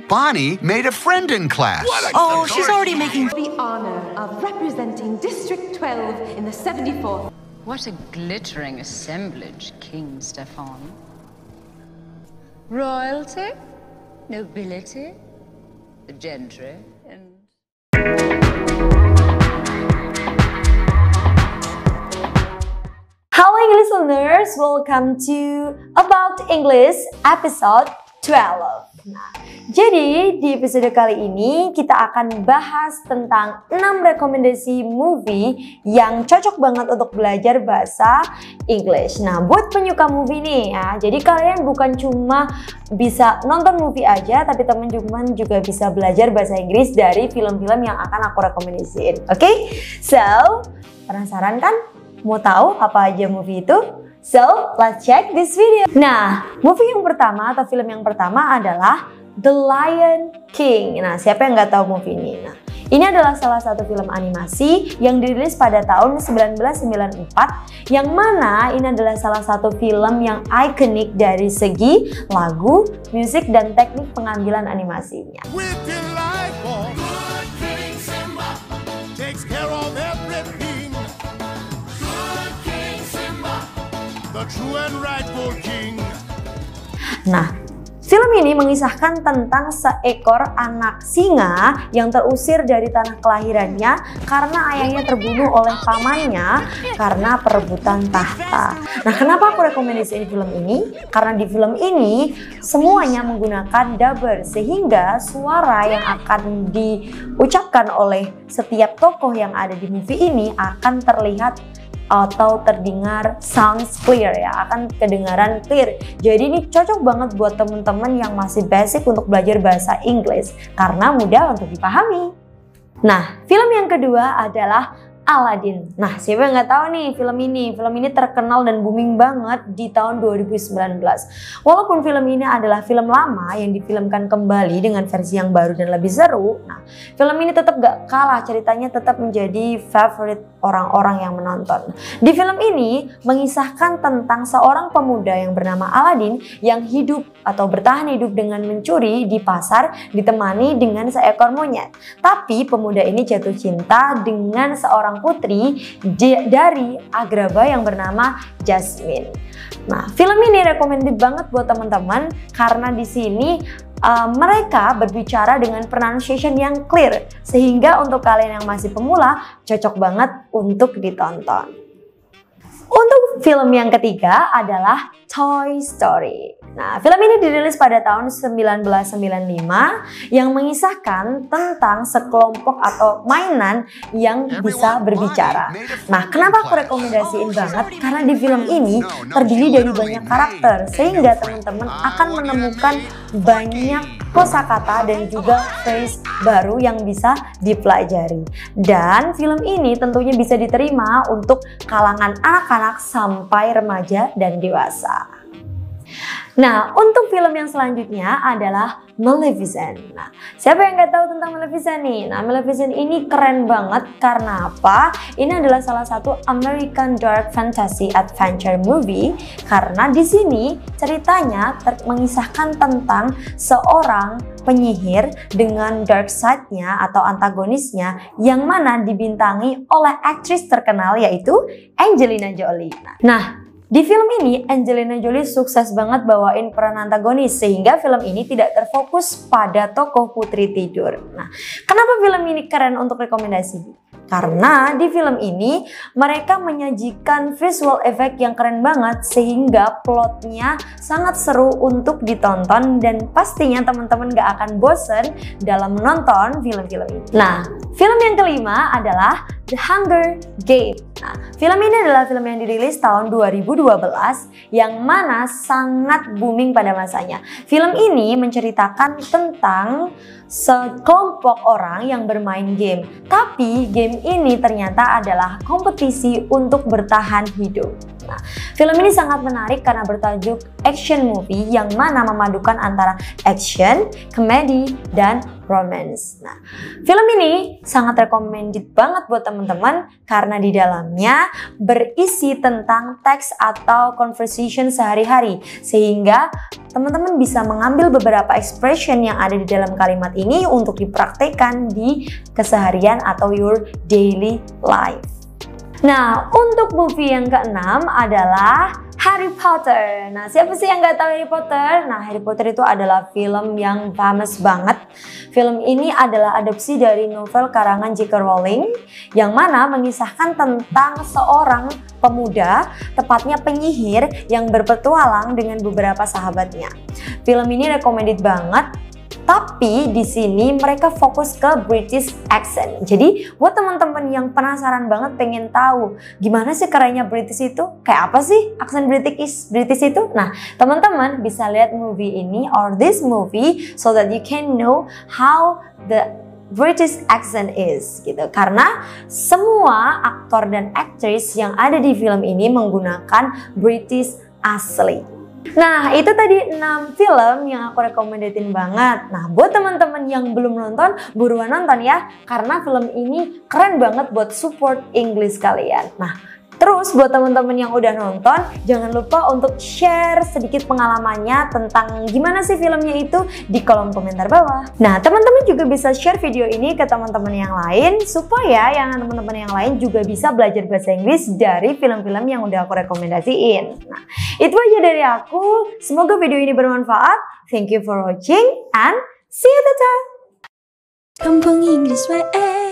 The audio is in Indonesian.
Bonnie made a friend in class. Oh, she's already making The honor of representing District 12 in the 74th. What a glittering assemblage, King Stefan. Royalty, nobility, the gentry, and... Hello English learners, welcome to About English episode 12. Nah, jadi di episode kali ini kita akan bahas tentang 6 rekomendasi movie yang cocok banget untuk belajar bahasa English. Nah, buat penyuka movie nih ya, jadi kalian bukan cuma bisa nonton movie aja, tapi teman-teman juga bisa belajar bahasa Inggris dari film-film yang akan aku rekomendasiin. Oke? So, penasaran kan? Mau tahu apa aja movie itu? So, let's check this video. Nah, movie yang pertama atau film yang pertama adalah The Lion King. Nah, siapa yang nggak tahu movie ini? Nah, ini adalah salah satu film animasi yang dirilis pada tahun 1994, yang mana ini adalah salah satu film yang ikonik dari segi lagu, musik, dan teknik pengambilan animasinya. Nah, film ini mengisahkan tentang seekor anak singa yang terusir dari tanah kelahirannya karena ayahnya terbunuh oleh pamannya karena perebutan tahta. Nah, kenapa aku rekomendasiin film ini? Karena di film ini semuanya menggunakan dubber, sehingga suara yang akan diucapkan oleh setiap tokoh yang ada di movie ini akan terlihat atau terdengar sounds clear ya, akan kedengaran clear. Jadi ini cocok banget buat temen-temen yang masih basic untuk belajar bahasa Inggris karena mudah untuk dipahami. Nah, film yang kedua adalah Aladdin. Nah, siapa yang nggak tahu nih film ini? Film ini terkenal dan booming banget di tahun 2019. Walaupun film ini adalah film lama yang difilmkan kembali dengan versi yang baru dan lebih seru. Nah, film ini tetap gak kalah, ceritanya tetap menjadi favorit orang-orang yang menonton. Di film ini mengisahkan tentang seorang pemuda yang bernama Aladdin yang hidup atau bertahan hidup dengan mencuri di pasar ditemani dengan seekor monyet. Tapi pemuda ini jatuh cinta dengan seorang putri dari Agrabah yang bernama Jasmine. Nah, film ini recommended banget buat teman-teman karena di sini mereka berbicara dengan pronunciation yang clear, sehingga untuk kalian yang masih pemula cocok banget untuk ditonton. Untuk film yang ketiga adalah Toy Story. Nah, film ini dirilis pada tahun 1995 yang mengisahkan tentang sekelompok atau mainan yang bisa berbicara. Nah, kenapa aku rekomendasiin banget? Karena di film ini terdiri dari banyak karakter, sehingga teman-teman akan menemukan banyak kosakata dan juga phrase baru yang bisa dipelajari. Dan film ini tentunya bisa diterima untuk kalangan anak-anak sampai remaja dan dewasa. Nah, untuk film yang selanjutnya adalah Maleficent. Nah, siapa yang nggak tahu tentang Maleficent nih? Nah, Maleficent ini keren banget karena apa? Ini adalah salah satu American Dark Fantasy Adventure movie karena di sini ceritanya mengisahkan tentang seorang penyihir dengan dark side-nya atau antagonisnya yang mana dibintangi oleh aktris terkenal yaitu Angelina Jolie. Nah, di film ini Angelina Jolie sukses banget bawain peran antagonis sehingga film ini tidak terfokus pada tokoh putri tidur. Nah, kenapa film ini keren untuk rekomendasi? Karena di film ini mereka menyajikan visual effect yang keren banget sehingga plotnya sangat seru untuk ditonton dan pastinya teman-teman gak akan bosen dalam menonton film-film ini. Nah, film yang kelima adalah The Hunger Games. Nah, film ini adalah film yang dirilis tahun 2012 yang mana sangat booming pada masanya. Film ini menceritakan tentang sekelompok orang yang bermain game. Tapi game ini ternyata adalah kompetisi untuk bertahan hidup. Nah, film ini sangat menarik karena bertajuk action movie yang mana memadukan antara action, komedi, dan romance. Nah, film ini sangat recommended banget buat teman-teman karena di dalamnya berisi tentang teks atau conversation sehari-hari sehingga teman-teman bisa mengambil beberapa expression yang ada di dalam kalimat ini untuk dipraktekkan di keseharian atau your daily life. Nah, untuk movie yang keenam adalah Harry Potter. Nah, siapa sih yang nggak tahu Harry Potter? Nah, Harry Potter itu adalah film yang famous banget. Film ini adalah adaptasi dari novel karangan J.K. Rowling yang mana mengisahkan tentang seorang pemuda, tepatnya penyihir yang berpetualang dengan beberapa sahabatnya. Film ini recommended banget. Tapi di sini mereka fokus ke British accent. Jadi buat teman-teman yang penasaran banget pengen tahu gimana sih kerennya British itu, kayak apa sih aksen British itu? Nah, teman-teman bisa lihat movie ini or this movie so that you can know how the British accent is gitu. Karena semua aktor dan aktris yang ada di film ini menggunakan British asli. Nah, itu tadi 6 film yang aku rekomendatin banget. Nah, buat teman-teman yang belum nonton, buruan nonton ya. Karena film ini keren banget buat support English kalian. Nah, terus buat teman-teman yang udah nonton, jangan lupa untuk share sedikit pengalamannya tentang gimana sih filmnya itu di kolom komentar bawah. Nah, teman-teman juga bisa share video ini ke teman-teman yang lain supaya yang teman-teman yang lain juga bisa belajar bahasa Inggris dari film-film yang udah aku rekomendasiin. Nah, itu aja dari aku. Semoga video ini bermanfaat. Thank you for watching and see you later. Kampung Inggris WE.